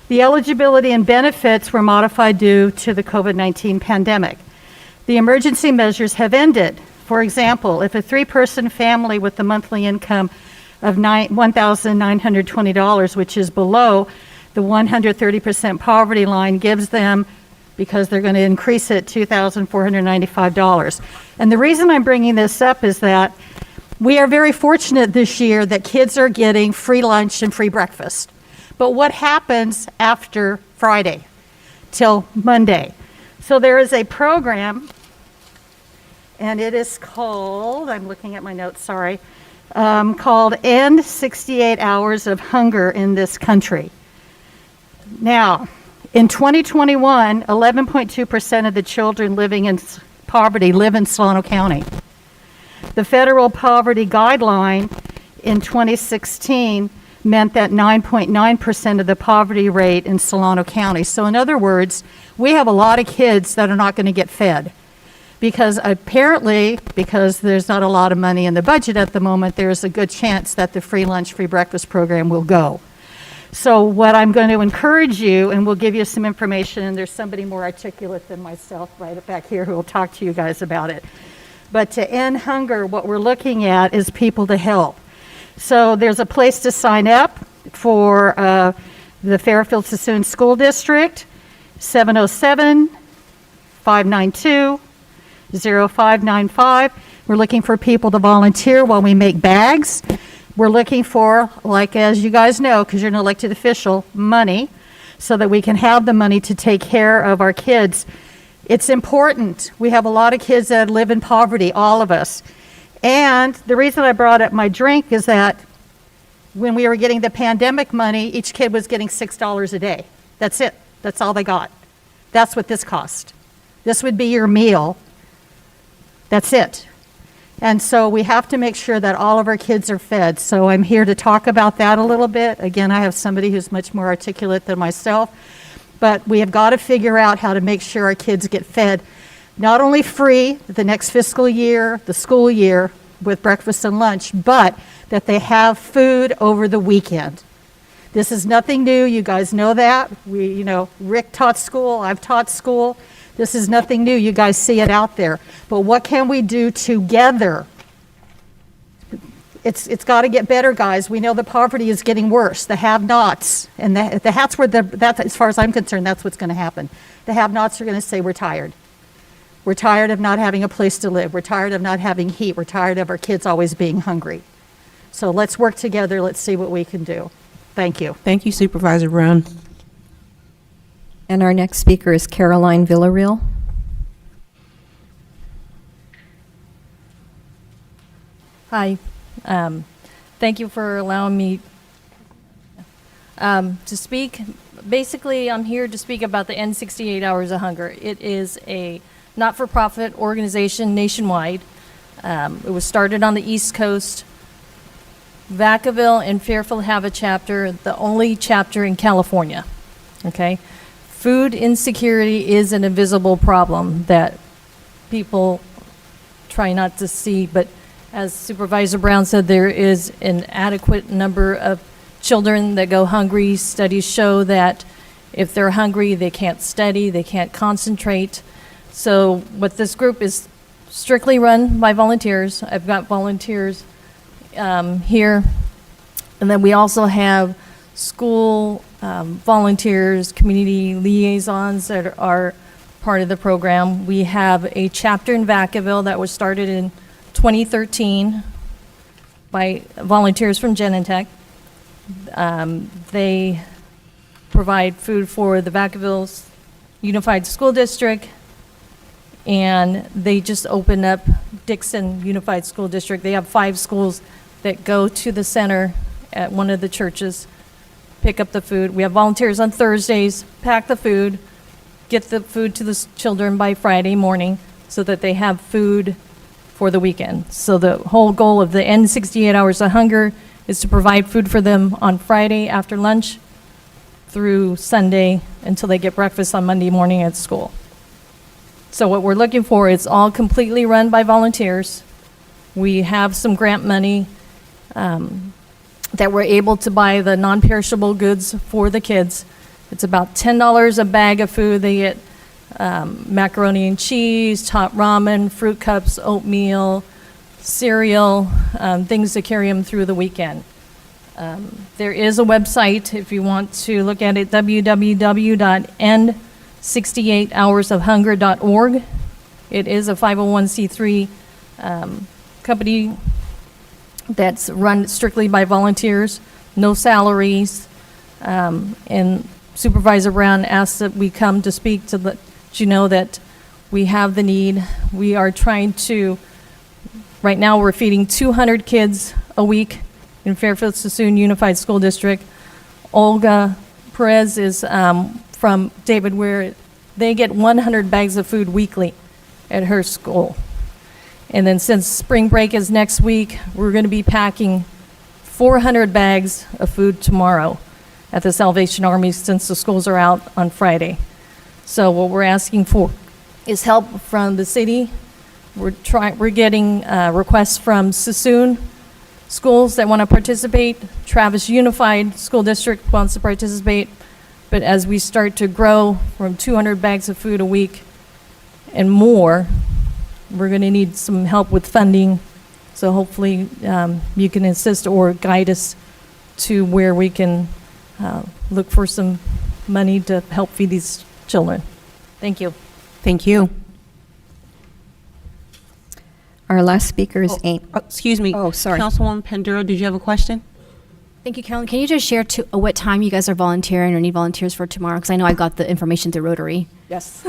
The eligibility and benefits were modified due to the COVID-19 pandemic. The emergency measures have ended. For example, if a three-person family with a monthly income of $1,920, which is below the 130% poverty line, gives them, because they're going to increase it, $2,495. And the reason I'm bringing this up is that we are very fortunate this year that kids are getting free lunch and free breakfast. But what happens after Friday till Monday? So there is a program, and it is called, I'm looking at my notes, sorry, called End 68 Hours of Hunger in This Country. Now, in 2021, 11.2% of the children living in poverty live in Solano County. The federal poverty guideline in 2016 meant that 9.9% of the poverty rate in Solano County. So in other words, we have a lot of kids that are not going to get fed because apparently, because there's not a lot of money in the budget at the moment, there's a good chance that the free lunch, free breakfast program will go. So what I'm going to encourage you, and we'll give you some information, and there's somebody more articulate than myself right back here who will talk to you guys about it. But to end hunger, what we're looking at is people to help. So there's a place to sign up for the Fairfield Sassoon School District, 707-592-0595. We're looking for people to volunteer while we make bags. We're looking for, like as you guys know, because you're an elected official, money, so that we can have the money to take care of our kids. It's important. We have a lot of kids that live in poverty, all of us. And the reason I brought up my drink is that when we were getting the pandemic money, each kid was getting $6 a day. That's it. That's all they got. That's what this cost. This would be your meal. That's it. And so we have to make sure that all of our kids are fed. So I'm here to talk about that a little bit. Again, I have somebody who's much more articulate than myself. But we have got to figure out how to make sure our kids get fed, not only free the next fiscal year, the school year, with breakfast and lunch, but that they have food over the weekend. This is nothing new. You guys know that. Rick taught school. I've taught school. This is nothing new. You guys see it out there. But what can we do together? It's got to get better, guys. We know the poverty is getting worse. The have-nots, and that's as far as I'm concerned, that's what's going to happen. The have-nots are going to say, we're tired. We're tired of not having a place to live. We're tired of not having heat. We're tired of our kids always being hungry. So let's work together. Let's see what we can do. Thank you. Thank you, Supervisor Brown. And our next speaker is Caroline Villarreal. Hi. Thank you for allowing me to speak. Basically, I'm here to speak about the End 68 Hours of Hunger. It is a not-for-profit organization nationwide. It was started on the East Coast. Vacaville and Fairfield have a chapter, the only chapter in California. Okay? Food insecurity is an invisible problem that people try not to see, but as Supervisor Brown said, there is an adequate number of children that go hungry. Studies show that if they're hungry, they can't study, they can't concentrate. So what this group is strictly run by volunteers. I've got volunteers here. And then we also have school volunteers, community liaisons that are part of the program. We have a chapter in Vacaville that was started in 2013 by volunteers from Genentech. They provide food for the Vacaville Unified School District, and they just opened up Dixon Unified School District. They have 5 schools that go to the center at one of the churches, pick up the food. We have volunteers on Thursdays, pack the food, get the food to the children by Friday morning so that they have food for the weekend. So the whole goal of the End 68 Hours of Hunger is to provide food for them on Friday after lunch through Sunday until they get breakfast on Monday morning at school. So what we're looking for is all completely run by volunteers. We have some grant money that we're able to buy the non-perishable goods for the kids. It's about $10 a bag of food. They get macaroni and cheese, top ramen, fruit cups, oatmeal, cereal, things to carry them through the weekend. There is a website if you want to look at it, www.end68hoursofhunger.org. It is a 501c3 company that's run strictly by volunteers, no salaries. And Supervisor Brown asked that we come to speak to let you know that we have the need. We are trying to, right now we're feeding 200 kids a week in Fairfield Sassoon Unified School District. Olga Perez is from David, where they get 100 bags of food weekly at her school. And then since spring break is next week, we're going to be packing 400 bags of food tomorrow at the Salvation Army since the schools are out on Friday. So what we're asking for is help from the city We're getting requests from Sassoon schools that want to participate. Travis Unified School District wants to participate. But as we start to grow from 200 bags of food a week and more, we're going to need some help with funding. So hopefully you can assist or guide us to where we can look for some money to help feed these children. Thank you. Thank you. Our last speaker is Amy. Excuse me. Oh, sorry. Councilwoman Panduro, did you have a question? Thank you, Carolyn. Can you just share what time you guys are volunteering or need volunteers for tomorrow? Because I know I got the information through Rotary. Yes.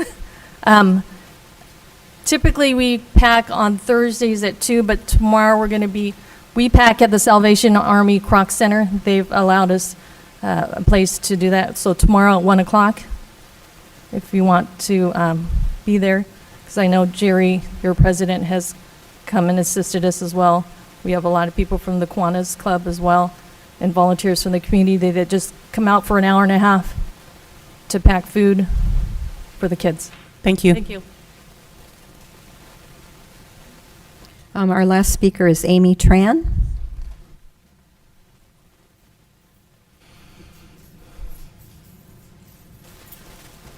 Typically, we pack on Thursdays at 2, but tomorrow we pack at the Salvation Army Croc Center. They've allowed us a place to do that. So tomorrow at 1 o'clock, if you want to be there, because I know Jerry, your president, has come and assisted us as well. We have a lot of people from the Kiwanis Club as well, and volunteers from the community that just come out for an hour and a half to pack food for the kids. Thank you. Thank you. Our last speaker is Amy Tran.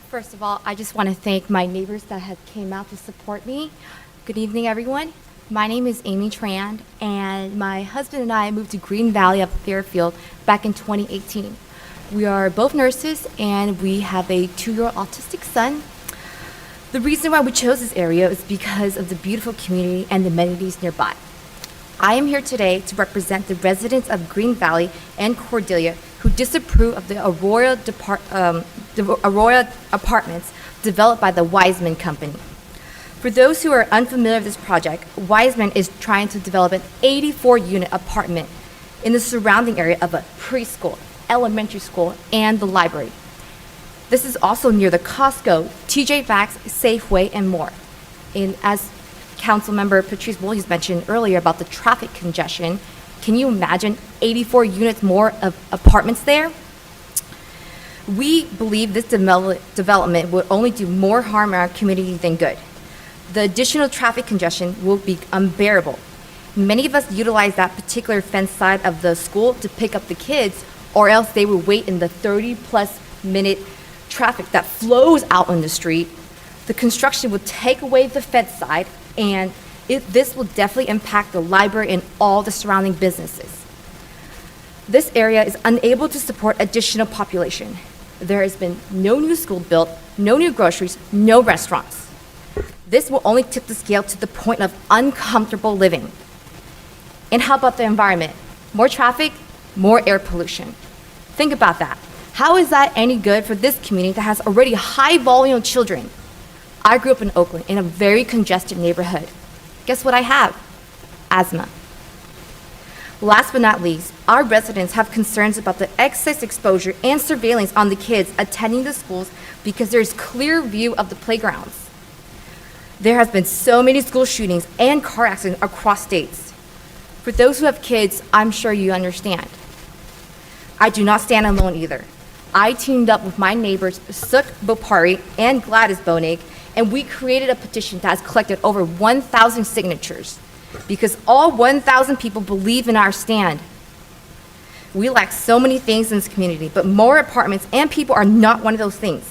First of all, I just want to thank my neighbors that have came out to support me. Good evening, everyone. My name is Amy Tran, and my husband and I moved to Green Valley up Fairfield back in 2018. We are both nurses, and we have a 2-year-old autistic son. The reason why we chose this area is because of the beautiful community and the amenities nearby. I am here today to represent the residents of Green Valley and Cordelia who disapprove of the Aurora Apartments developed by the Wiseman Company. For those who are unfamiliar with this project, Wiseman is trying to develop an 84-unit apartment in the surrounding area of a preschool, elementary school, and the library. This is also near the Costco, TJ Maxx, Safeway, and more. And as Councilmember Patrice Williams mentioned earlier about the traffic congestion, can you imagine 84 units more of apartments there? We believe this development will only do more harm in our community than good. The additional traffic congestion will be unbearable. Many of us utilize that particular fence side of the school to pick up the kids, or else they would wait in the 30-plus minute traffic that flows out on the street. The construction will take away the fence side, and this will definitely impact the library and all the surrounding businesses. This area is unable to support additional population. There has been no new school built, no new groceries, no restaurants. This will only tip the scale to the point of uncomfortable living. And how about the environment? More traffic, more air pollution. Think about that. How is that any good for this community that has already high volume of children? I grew up in Oakland in a very congested neighborhood. Guess what I have? Asthma. Last but not least, our residents have concerns about the excess exposure and surveillance on the kids attending the schools because there's clear view of the playgrounds. There has been so many school shootings and car accidents across states. For those who have kids, I'm sure you understand. I do not stand alone either. I teamed up with my neighbors Suk Bopari and Gladys Bonig, and we created a petition that has collected over 1,000 signatures because all 1,000 people believe in our stand. We lack so many things in this community, but more apartments and people are not one of those things.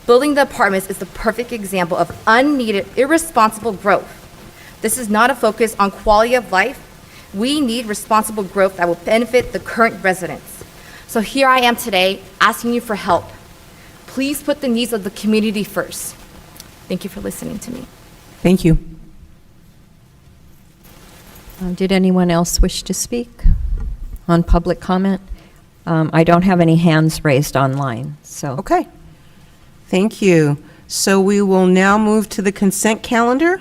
Building the apartments is the perfect example of unneeded, irresponsible growth. This is not a focus on quality of life. We need responsible growth that will benefit the current residents. So here I am today asking you for help. Please put the needs of the community first. Thank you for listening to me. Thank you. Did anyone else wish to speak on public comment? I don't have any hands raised online, so. Okay. Thank you. So we will now move to the consent calendar.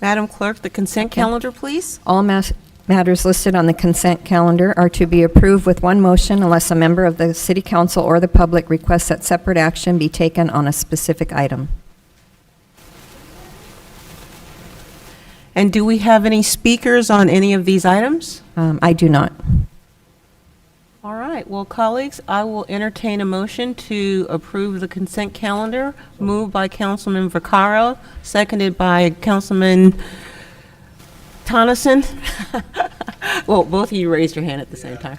Madam Clerk, the consent calendar, please. All matters listed on the consent calendar are to be approved with one motion unless a member of the City Council or the public requests that separate action be taken on a specific item. And do we have any speakers on any of these items? I do not. All right, well, colleagues, I will entertain a motion to approve the consent calendar, moved by Councilman Vaccaro, seconded by Councilman Tonneson. Well, both of you raised your hand at the same time.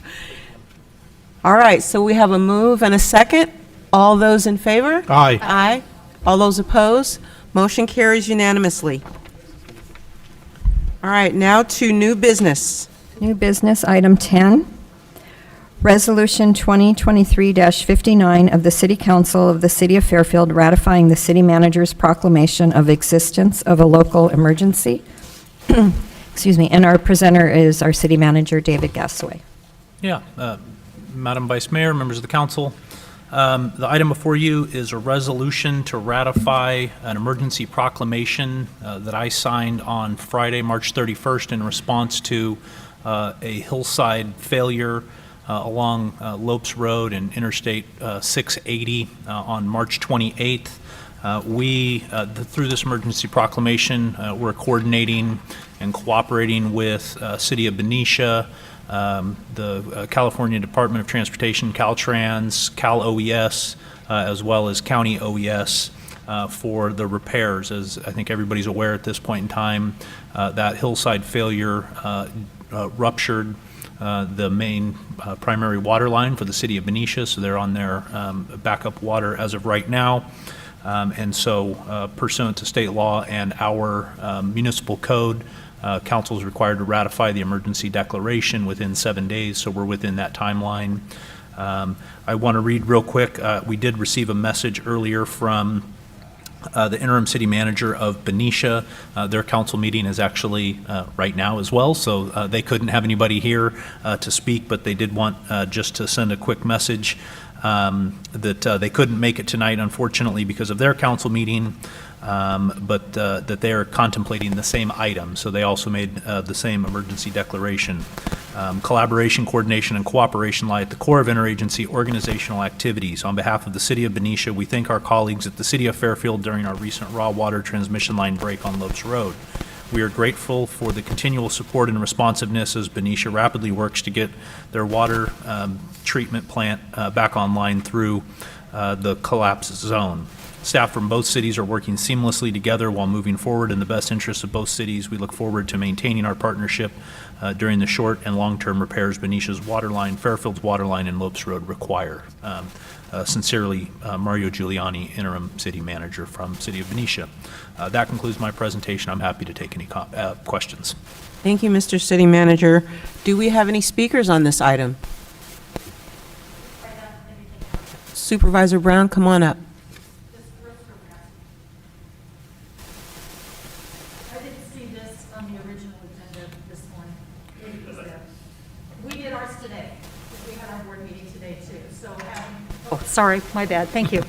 All right, so we have a move and a second. All those in favor? Aye. Aye. All those opposed? Motion carries unanimously. All right, now to new business. New business, item 10. Resolution 2023-59 of the City Council of the City of Fairfield ratifying the city manager's proclamation of existence of a local emergency. Excuse me, and our presenter is our city manager, David Gasaway. Yeah, Madam Vice Mayor, members of the council, the item before you is a resolution to ratify an emergency proclamation that I signed on Friday, March 31st, in response to a hillside failure along Lopes Road and Interstate 680 on March 28th. Through this emergency proclamation, we're coordinating and cooperating with City of Benicia, the California Department of Transportation, Caltrans, Cal OES, as well as County OES for the repairs. As I think everybody's aware at this point in time, that hillside failure ruptured the main primary water line for the City of Benicia, so they're on their backup water as of right now. And so pursuant to state law and our municipal code, council is required to ratify the emergency declaration within 7 days, so we're within that timeline. I want to read real quick. We did receive a message earlier from the interim city manager of Benicia. Their council meeting is actually right now as well, so they couldn't have anybody here to speak, but they did want just to send a quick message that they couldn't make it tonight, unfortunately, because of their council meeting, but that they are contemplating the same item. So they also made the same emergency declaration. Collaboration, coordination, and cooperation lie at the core of interagency organizational activities. On behalf of the City of Benicia, we thank our colleagues at the City of Fairfield during our recent raw water transmission line break on Lopes Road. We are grateful for the continual support and responsiveness as Benicia rapidly works to get their water treatment plant back online through the collapse zone. Staff from both cities are working seamlessly together while moving forward in the best interests of both cities. We look forward to maintaining our partnership during the short and long-term repairs Benicia's water line, Fairfield's water line, and Lopes Road require. Sincerely, Mario Giuliani, interim city manager from City of Benicia. That concludes my presentation. I'm happy to take any questions. Thank you, Mr. City Manager. Do we have any speakers on this item? Supervisor Brown, come on up. I didn't see this on the original agenda this morning. It was there. We did ours today, because we had our board meeting today too. Oh, sorry, my bad, thank you.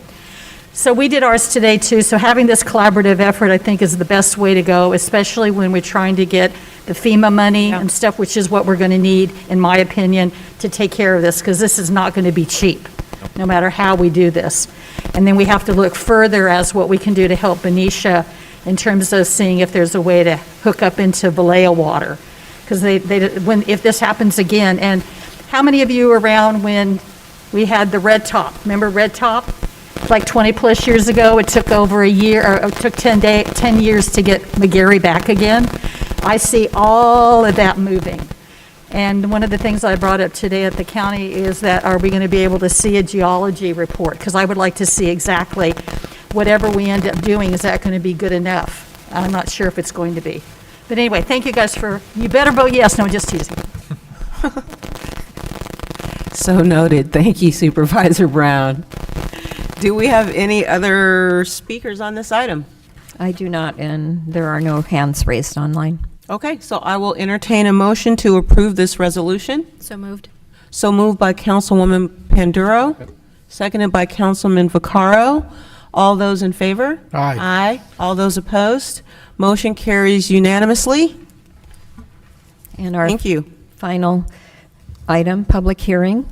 So we did ours today too, so having this collaborative effort, I think, is the best way to go, especially when we're trying to get the FEMA money and stuff, which is what we're going to need, in my opinion, to take care of this, because this is not going to be cheap, no matter how we do this. And then we have to look further as what we can do to help Benicia in terms of seeing if there's a way to hook up into Vallejo water, because if this happens again, and how many of you were around when we had the Red Top? Remember Red Top? Like 20 plus years ago, it took over a year, or it took 10 years to get McGarry back again. I see all of that moving. And one of the things I brought up today at the county is that, are we going to be able to see a geology report? Because I would like to see exactly whatever we end up doing, is that going to be good enough? I'm not sure if it's going to be. But anyway, thank you guys you better vote yes. No, just teasing. So noted. Thank you, Supervisor Brown. Do we have any other speakers on this item? I do not, and there are no hands raised online. Okay, so I will entertain a motion to approve this resolution. So moved. So moved by Councilwoman Panduro, seconded by Councilman Vaccaro. All those in favor? Aye. Aye. All those opposed? Motion carries unanimously. And our Thank you. final item, public hearing.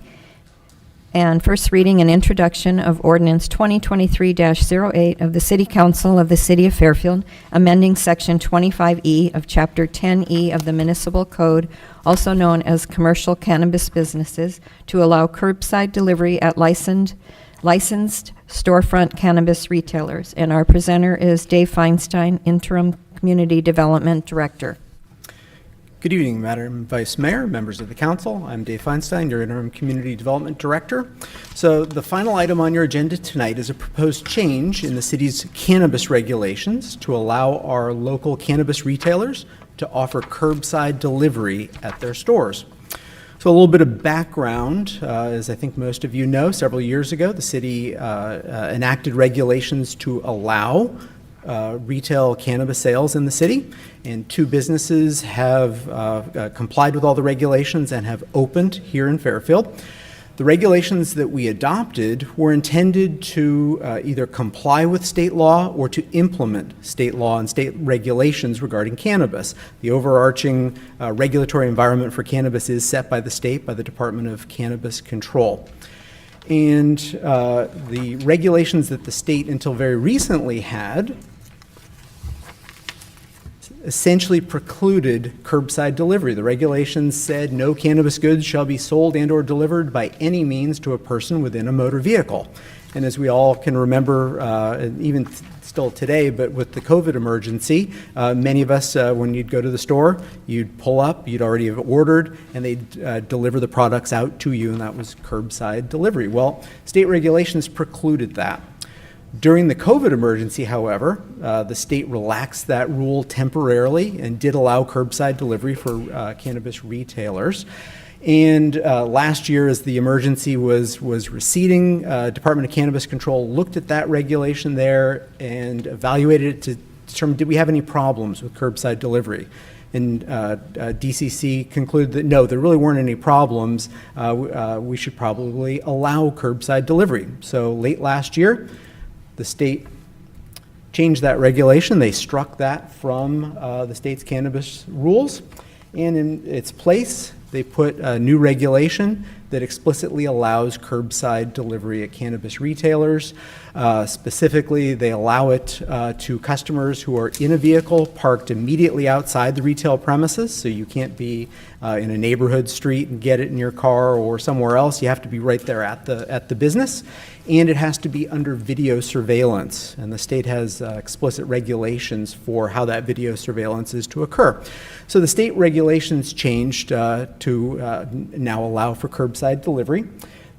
and first reading and introduction of ordinance 2023-08 of the City Council of the City of Fairfield, amending Section 25E of Chapter 10E of the Municipal Code, also known as Commercial Cannabis Businesses, to allow curbside delivery at licensed storefront cannabis retailers. And our presenter is Dave Feinstein, Interim Community Development Director. Good evening, Madam Vice Mayor, members of the council. I'm Dave Feinstein, your Interim Community Development Director. So the final item on your agenda tonight is a proposed change in the city's cannabis regulations to allow our local cannabis retailers to offer curbside delivery at their stores. So a little bit of background, as I think most of you know, several years ago, the city enacted regulations to allow retail cannabis sales in the city, and 2 businesses have complied with all the regulations and have opened here in Fairfield. The regulations that we adopted were intended to either comply with state law or to implement state law and state regulations regarding cannabis. The overarching regulatory environment for cannabis is set by the state, by the Department of Cannabis Control. And the regulations that the state until very recently had essentially precluded curbside delivery. The regulations said no cannabis goods shall be sold and or delivered by any means to a person within a motor vehicle. And as we all can remember, even still today, but with the COVID emergency, many of us, when you'd go to the store, you'd pull up, you'd already have ordered, and they'd deliver the products out to you, and that was curbside delivery. Well, state regulations precluded that. During the COVID emergency, however, the state relaxed that rule temporarily and did allow curbside delivery for cannabis retailers. And last year, as the emergency was receding, Department of Cannabis Control looked at that regulation there and evaluated it to determine, did we have any problems with curbside delivery? And DCC concluded that no, there really weren't any problems. We should probably allow curbside delivery. So late last year, the state changed that regulation. They struck that from the state's cannabis rules. And in its place, they put a new regulation that explicitly allows curbside delivery at cannabis retailers. Specifically, they allow it to customers who are in a vehicle parked immediately outside the retail premises. So you can't be in a neighborhood street and get it in your car or somewhere else. You have to be right there at the business. And it has to be under video surveillance. And the state has explicit regulations for how that video surveillance is to occur. So the state regulations changed to now allow for curbside delivery.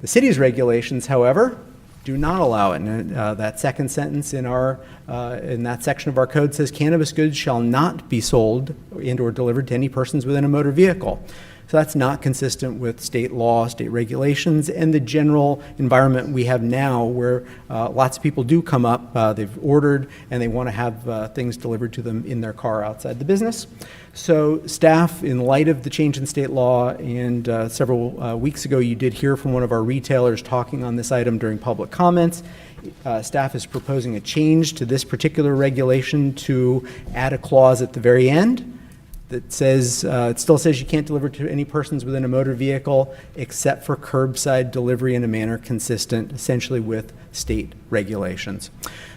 The city's regulations, however, do not allow it. And that second sentence in that section of our code says cannabis goods shall not be sold and or delivered to any persons within a motor vehicle. So that's not consistent with state law, state regulations, and the general environment we have now where lots of people do come up, they've ordered, and they want to have things delivered to them in their car outside the business. So staff, in light of the change in state law, and several weeks ago you did hear from one of our retailers talking on this item during public comments, staff is proposing a change to this particular regulation to add a clause at the very end that says, it still says you can't deliver to any persons within a motor vehicle except for curbside delivery in a manner consistent essentially with state regulations.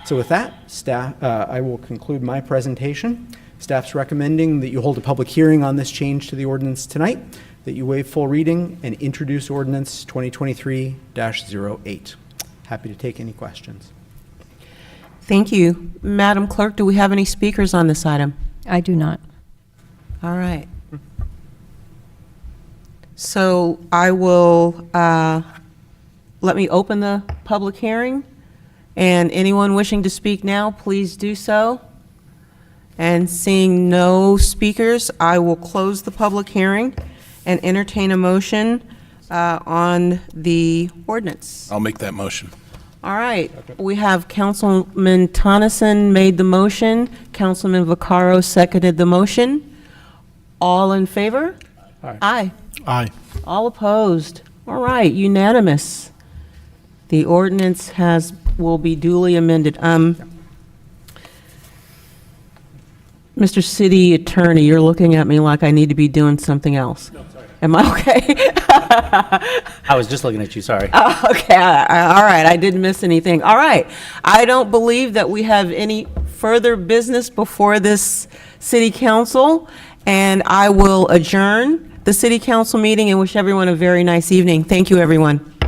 So with that, staff, I will conclude my presentation. Staff's recommending that you hold a public hearing on this change to the ordinance tonight, that you waive full reading and introduce ordinance 2023-08. Happy to take any questions. Thank you. Madam Clerk, do we have any speakers on this item? I do not. All right. So I will, let me open the public hearing, and anyone wishing to speak now, please do so. And seeing no speakers, I will close the public hearing and entertain a motion on the ordinance. I'll make that motion. All right, we have Councilman Tonneson made the motion, Councilman Vaccaro seconded the motion. All in favor? Aye. Aye. Aye. All opposed? All right, unanimous. The ordinance will be duly amended. Mr. City Attorney, you're looking at me like I need to be doing something else. No, sorry. Am I okay? I was just looking at you, sorry. Oh, okay, all right, I didn't miss anything. All right, I don't believe that we have any further business before this city council, and I will adjourn the city council meeting and wish everyone a very nice evening. Thank you, everyone.